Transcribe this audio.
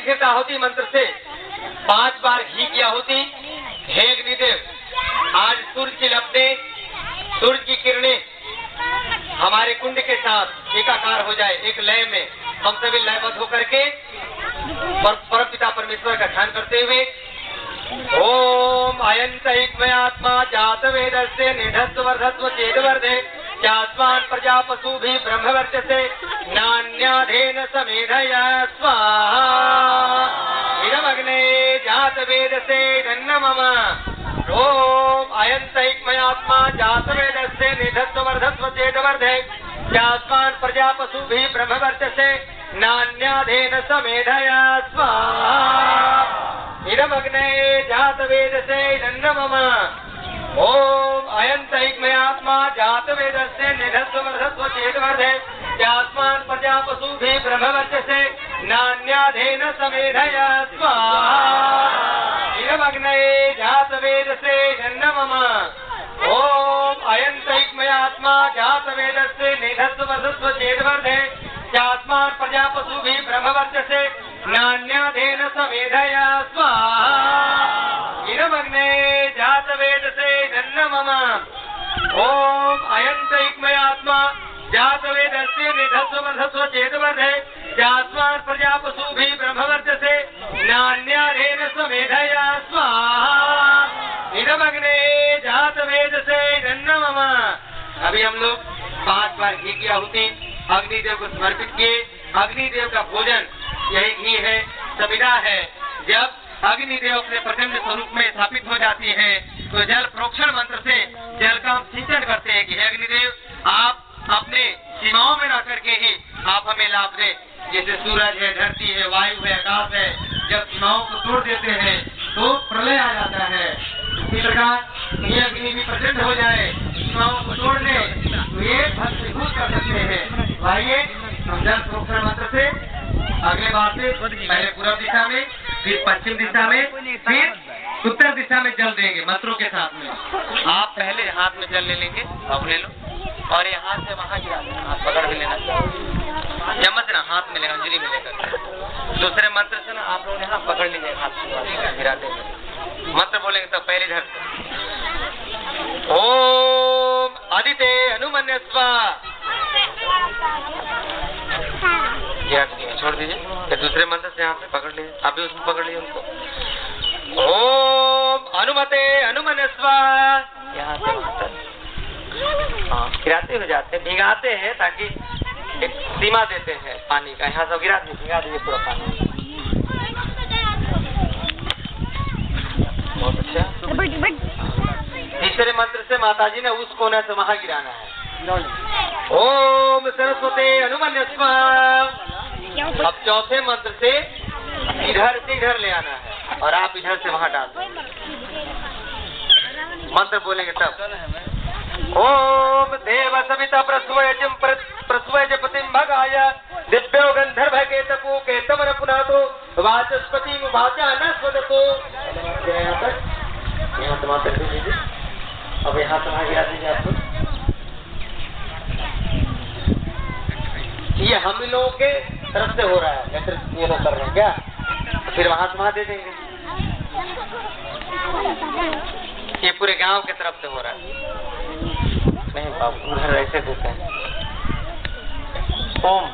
अग्निदेव आहुति मंत्र से 5 बार घी की आहुति। हे अग्निदेव, आज सूर्य की लपटें, सूर्य की किरणें हमारे कुंड के साथ एकाकार हो जाए, एक लय में हम सभी लयबद्ध होकर के परमपिता परमेश्वर का ध्यान करते हुए ओम अयंत आत्मा जात वेदस्य निधत्व वर्धत्व चेदवर्धे चास्मान प्रजा पशु भी ब्रह्मवर्चसे नान्याधेन समेधया स्वाहा इदमग्ने जात वेदसे नमः। ओम अयंत आत्मा जात वेदस्य निधत्व वर्धत्व चेदवर्धे चास्मान प्रजा पशु भी ब्रह्मवर्चसे नान्याधेन समेधया स्वाहा इदमग्ने जात वेदसे नमः। ओम अयंत आत्मा जात वेदस्य निधत्व वर्धत्व चेदवर्धे चास्मान प्रजा पशु भी ब्रह्मवर्चसे नान्याधेन समेधया स्वाहा इदमग्ने जात वेदसे नमः। ओम अयंत आत्मा जात वेदस्य निधत्व वर्धत्व चेदवर्धे चास्मान प्रजा पशु भी ब्रह्मवर्चसे नान्याधेन समेधया स्वाहा इदमग्ने जात वेदसे नमः। ओम अयंत आत्मा जात वेदस्य निधत्व वर्धत्व चेदवर्धे चास्मान प्रजा पशु भी ब्रह्मवर्चसे नान्याधेन समेधया स्वाहा इदमग्ने जात वेदसे नमः। अभी हम लोग 5 बार घी की आहुति अग्निदेव को समर्पित किए। अग्निदेव का भोजन यही घी है, समिधा है। जब अग्निदेव अपने प्रचंड स्वरूप में स्थापित हो जाती है तो जल प्रोक्षण मंत्र से जल का हम सिंचन करते हैं कि हे अग्निदेव, आप अपने सीमाओं में रह करके ही आप हमें लाभ दें। जैसे सूरज है, धरती है, वायु है, आकाश है, जब सीमाओं को तोड़ देते हैं तो प्रलय आ जाता है। इसी प्रकार ये अग्नि भी प्रचंड हो जाए, सीमाओं को तोड़ दे तो ये भस्मीभूत कर सकते हैं। आइए हम जल प्रोक्षण मंत्र से अगले बार से पहले पूर्व दिशा में, फिर पश्चिम दिशा में, फिर उत्तर दिशा में जल देंगे मंत्रों के साथ में। आप पहले हाथ में जल ले लेंगे, अब ले लो और यहाँ से वहाँ गिरा देना, हाथ पकड़ भी लेना, चम्मच ना हाथ में लेना, अंजलि में लेकर। दूसरे मंत्र से ना आप लोग यहाँ पकड़ लीजिए, हाथ से गिरा देंगे। मंत्र बोलेंगे तब पहले इधर से ओम आदिते हनुमन्य स्वाहा छोड़ दीजिए। फिर दूसरे मंत्र से यहाँ पे पकड़ लीजिए, आप भी उसमें पकड़ लीजिए उनको। ओम हनुमते हनुमन्य स्वाहा यहाँ से वहाँ तक। हाँ, गिराते हुए जाते हैं, भिगाते हैं ताकि एक सीमा देते हैं पानी का। यहाँ सब गिरा दीजिए, भिगा दीजिए पूरा पानी। बहुत अच्छा। तीसरे मंत्र से माताजी ने उस कोने से वहाँ गिराना है। ओम सरस्वती हनुमन्य स्वाहा। अब चौथे मंत्र से इधर ले आना है और आप इधर से वहाँ डाल दें। मंत्र बोलेंगे तब ओम देव सविता प्रस्वज पतिम भगाय दिव्यो गंधर्व केतको केतमन पुनातो वाचस्पति मुभाचा न स्वदतो। यहाँ से मात्र दीजिए, अब यहाँ से वहाँ गिरा दीजिए। आपको ये हम लोगों के तरफ से हो रहा है, नेतृत्व ये लोग कर रहे हैं क्या, फिर वहां से वहां दे देंगे। ये पूरे गांव के तरफ से हो रहा है, नहीं बाबू उधर ऐसे देते हैं। ओम